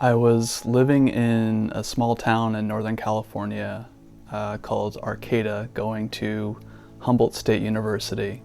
I was living in a small town in Northern California called Arcata, going to Humboldt State University.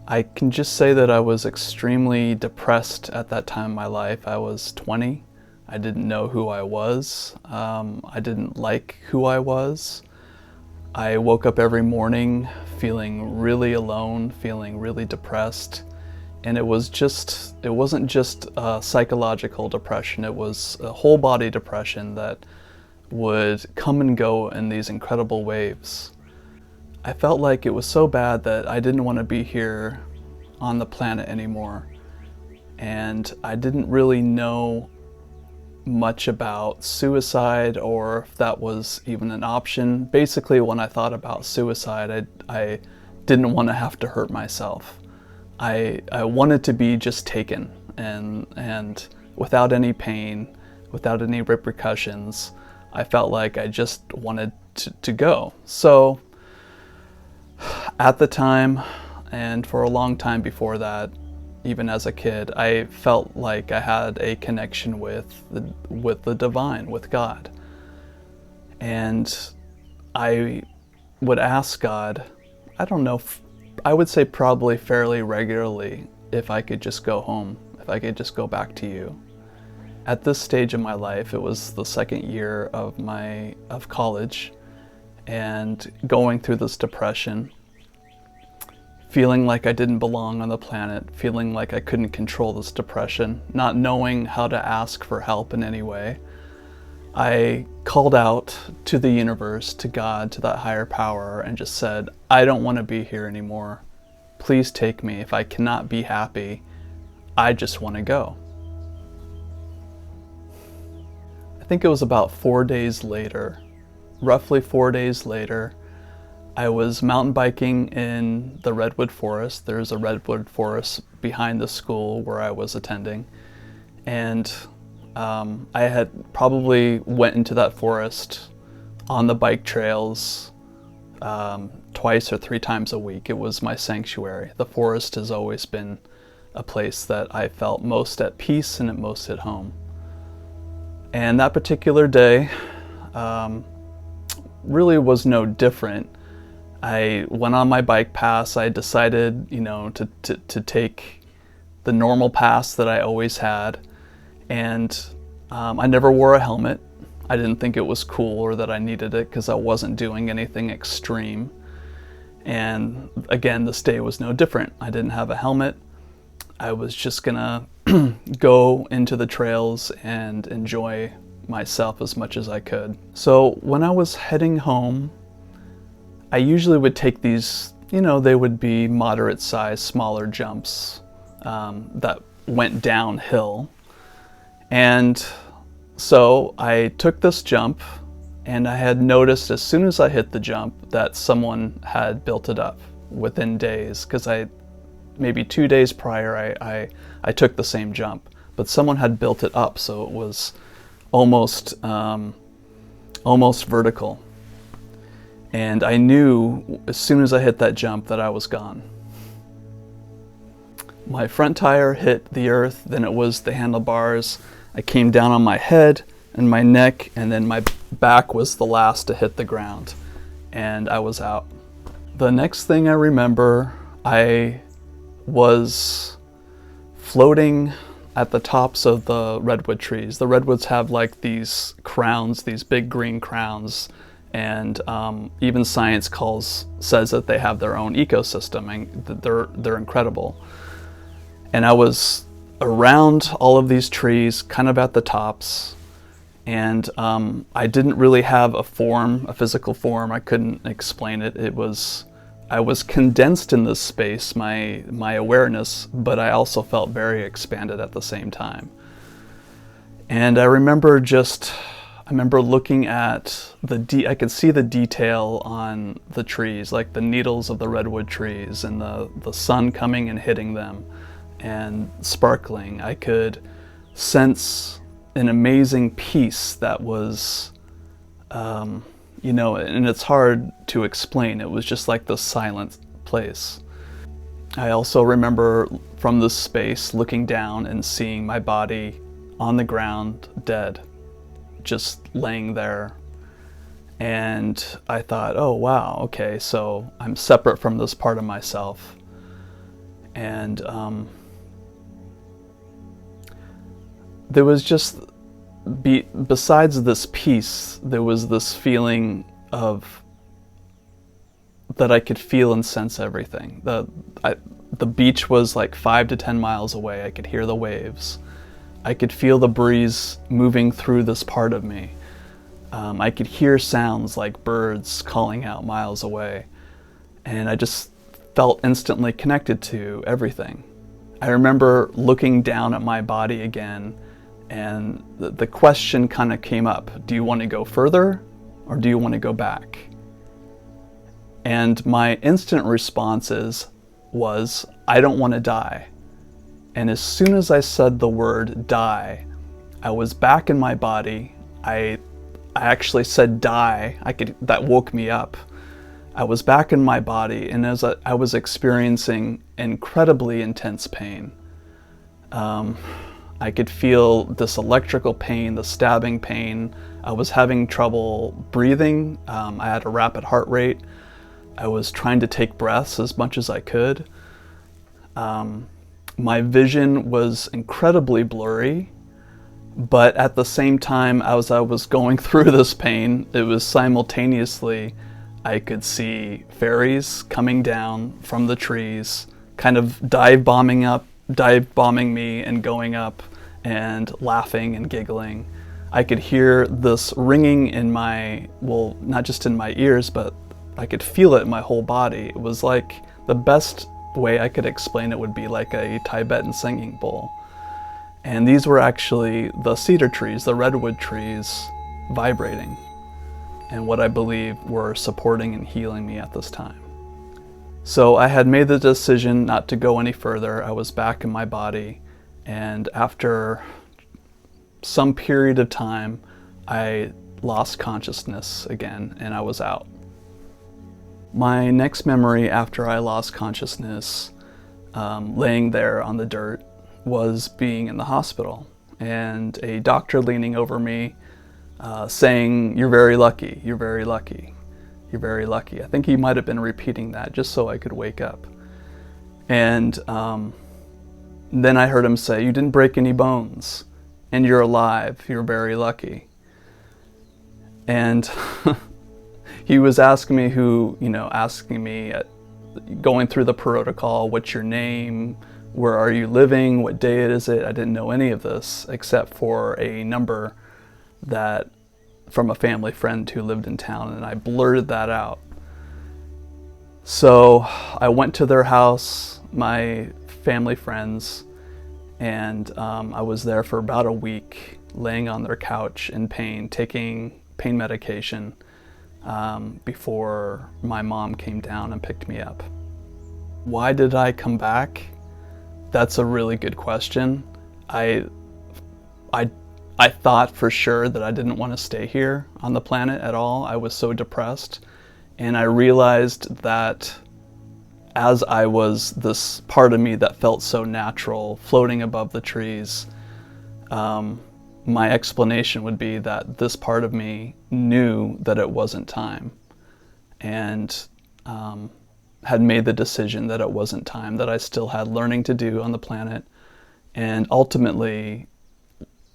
I can just say that I was extremely depressed at that time in my life. I was 20. I didn't know who I was. I didn't like who I was. I woke up every morning feeling really alone, feeling really depressed. And it wasn't just a psychological depression, it was a whole body depression that would come and go in these incredible waves. I felt like it was so bad that I didn't want to be here on the planet anymore. And I didn't really know much about suicide or if that was even an option. Basically, when I thought about suicide, I didn't want to have to hurt myself. I wanted to be just taken and without any pain, without any repercussions. I felt like I just wanted to go. So at the time, and for a long time before that, even as a kid, I felt like I had a connection with the divine, with God. And I would ask God, I don't know, I would say probably fairly regularly, if I could just go home, if I could just go back to you. At this stage of my life, it was the second year of college, and going through this depression, feeling like I didn't belong on the planet, feeling like I couldn't control this depression, not knowing how to ask for help in any way. I called out to the universe, to God, to that higher power, and just said, I don't want to be here anymore. Please take me. If I cannot be happy, I just want to go. I think it was about 4 days later, roughly 4 days later, I was mountain biking in the redwood forest. There's a redwood forest behind the school where I was attending. And I had probably went into that forest on the bike trails twice or three times a week. It was my sanctuary. The forest has always been a place that I felt most at peace and at most at home. And that particular day really was no different. I went on my bike pass. I decided, to take the normal pass that I always had. And I never wore a helmet. I didn't think it was cool or that I needed it because I wasn't doing anything extreme. And again, this day was no different. I didn't have a helmet. I was just gonna go into the trails and enjoy myself as much as I could. So when I was heading home, I usually would take these, they would be moderate size, smaller jumps that went downhill. And so I took this jump, and I had noticed as soon as I hit the jump that someone had built it up within days, because maybe 2 days prior I took the same jump, but someone had built it up so it was almost vertical. And I knew as soon as I hit that jump that I was gone. My front tire hit the earth, then it was the handlebars. I came down on my head and my neck, and then my back was the last to hit the ground, and I was out. The next thing I remember, I was floating at the tops of the redwood trees. The redwoods have like these crowns, these big green crowns, and even science says that they have their own ecosystem, and they're incredible. And I was around all of these trees, kind of at the tops, and I didn't really have a physical form. I couldn't explain it. I was condensed in this space, my awareness, but I also felt very expanded at the same time. And I remember looking at I could see the detail on the trees, like the needles of the redwood trees and the sun coming and hitting them and sparkling. I could sense an amazing peace that was, and it's hard to explain. It was just like this silent place. I also remember from this space looking down and seeing my body on the ground, dead, just laying there. And I thought, oh wow, okay, so I'm separate from this part of myself. And there was just, besides this peace, there was this feeling of that I could feel and sense everything. The beach was like 5 to 10 miles away. I could hear the waves. I could feel the breeze moving through this part of me. I could hear sounds like birds calling out miles away. And I just felt instantly connected to everything. I remember looking down at my body again, and the question kind of came up. Do you want to go further, or do you want to go back? And my instant response was, I don't want to die. And as soon as I said the word die, I was back in my body. I actually said die. That woke me up. I was back in my body, and as I was experiencing incredibly intense pain. I could feel this electrical pain, the stabbing pain. I was having trouble breathing. I had a rapid heart rate. I was trying to take breaths as much as I could. My vision was incredibly blurry, but at the same time, as I was going through this pain, it was simultaneously, I could see fairies coming down from the trees, kind of dive bombing me and going up and laughing and giggling. I could hear this ringing in my, well, not just in my ears, but I could feel it in my whole body. It was like, the best way I could explain it would be like a Tibetan singing bowl. And these were actually the cedar trees, the redwood trees, vibrating, and what I believe were supporting and healing me at this time. So I had made the decision not to go any further. I was back in my body, and after some period of time, I lost consciousness again, and I was out. My next memory after I lost consciousness, laying there on the dirt, was being in the hospital, and a doctor leaning over me, saying, "You're very lucky, you're very lucky, you're very lucky." I think he might have been repeating that just so I could wake up. And then I heard him say, "You didn't break any bones, and you're alive, you're very lucky." And he was asking me going through the protocol, what's your name, where are you living, what day is it? I didn't know any of this except for a number that from a family friend who lived in town, and I blurted that out. So I went to their house, my family friends, and I was there for about a week, laying on their couch in pain, taking pain medication, before my mom came down and picked me up. Why did I come back? That's a really good question. I thought for sure that I didn't want to stay here on the planet at all. I was so depressed, and I realized that as I was this part of me that felt so natural, floating above the trees, my explanation would be that this part of me knew that it wasn't time, and had made the decision that it wasn't time, that I still had learning to do on the planet, and ultimately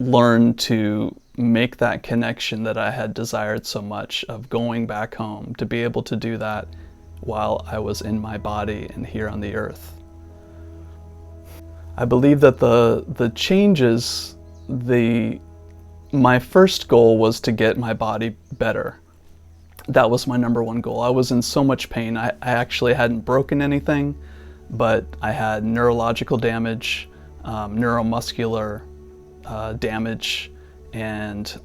learn to make that connection that I had desired so much of going back home, to be able to do that while I was in my body and here on the earth. I believe that the changes, my first goal was to get my body better. That was my number one goal. I was in so much pain. I actually hadn't broken anything, but I had neurological damage, neuromuscular damage, and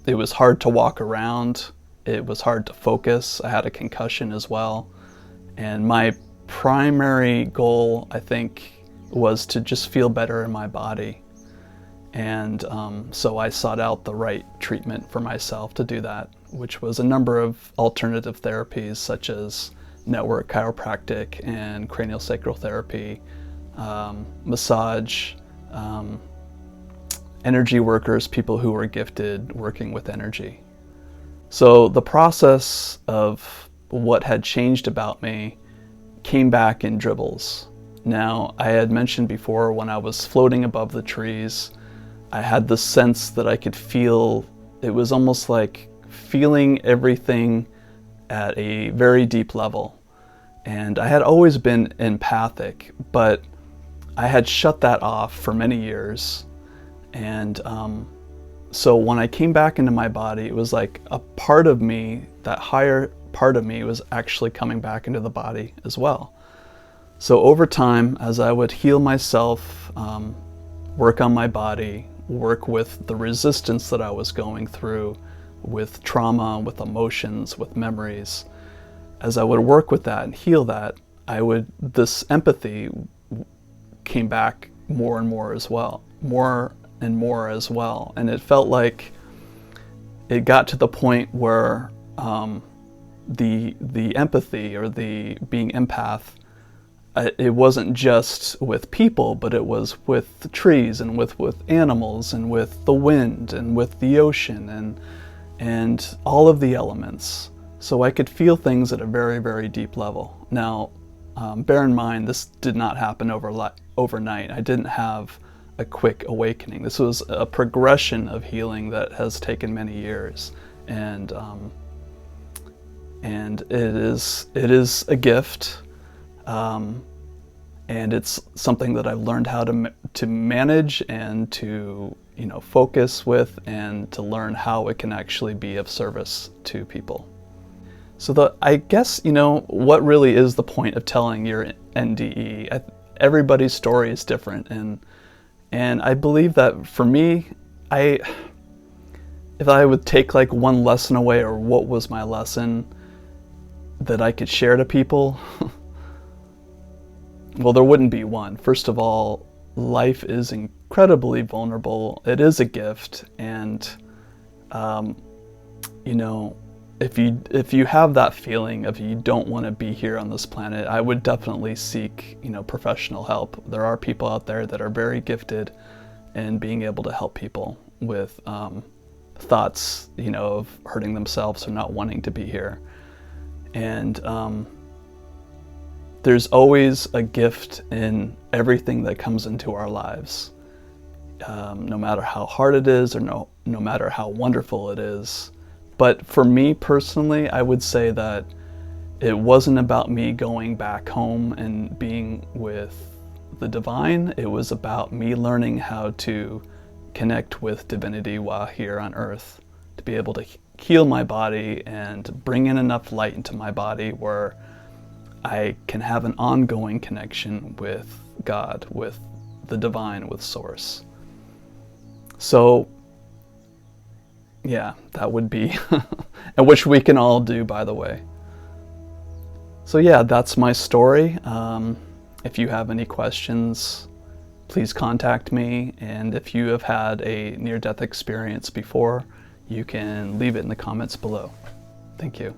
it was hard to walk around. It was hard to focus. I had a concussion as well. And my primary goal, I think, was to just feel better in my body. And so I sought out the right treatment for myself to do that, which was a number of alternative therapies such as network chiropractic and craniosacral therapy, massage, energy workers, people who were gifted working with energy. So the process of what had changed about me came back in dribbles. Now, I had mentioned before, when I was floating above the trees, I had the sense that I could feel, it was almost like feeling everything at a very deep level. And I had always been empathic, but I had shut that off for many years. And so when I came back into my body, it was like a part of me, that higher part of me, was actually coming back into the body as well. So over time, as I would heal myself, work on my body, work with the resistance that I was going through, with trauma, with emotions, with memories, as I would work with that and heal that, this empathy came back more and more as well, more and more as well. And it felt like it got to the point where the empathy, or the being empath, it wasn't just with people, but it was with the trees, and with animals, and with the wind, and with the ocean, and all of the elements. So I could feel things at a very, very deep level. Now, bear in mind, this did not happen overnight. I didn't have a quick awakening. This was a progression of healing that has taken many years, and it is a gift, and it's something that I've learned how to manage and to focus with, and to learn how it can actually be of service to people. So I guess what really is the point of telling your NDE? Everybody's story is different, and I believe that for me, if I would take like one lesson away, or what was my lesson that I could share to people, well, there wouldn't be one. First of all, life is incredibly vulnerable. It is a gift, and if you have that feeling of you don't want to be here on this planet, I would definitely seek professional help. There are people out there that are very gifted in being able to help people with thoughts of hurting themselves or not wanting to be here. And there's always a gift in everything that comes into our lives, no matter how hard it is, or no matter how wonderful it is. But for me personally, I would say that it wasn't about me going back home and being with the divine. It was about me learning how to connect with divinity while here on earth, to be able to heal my body and bring in enough light into my body where I can have an ongoing connection with God, with the divine, with Source. So yeah, that would be, and which we can all do, by the way. So yeah, that's my story. If you have any questions, please contact me. And if you have had a near-death experience before, you can leave it in the comments below. Thank you.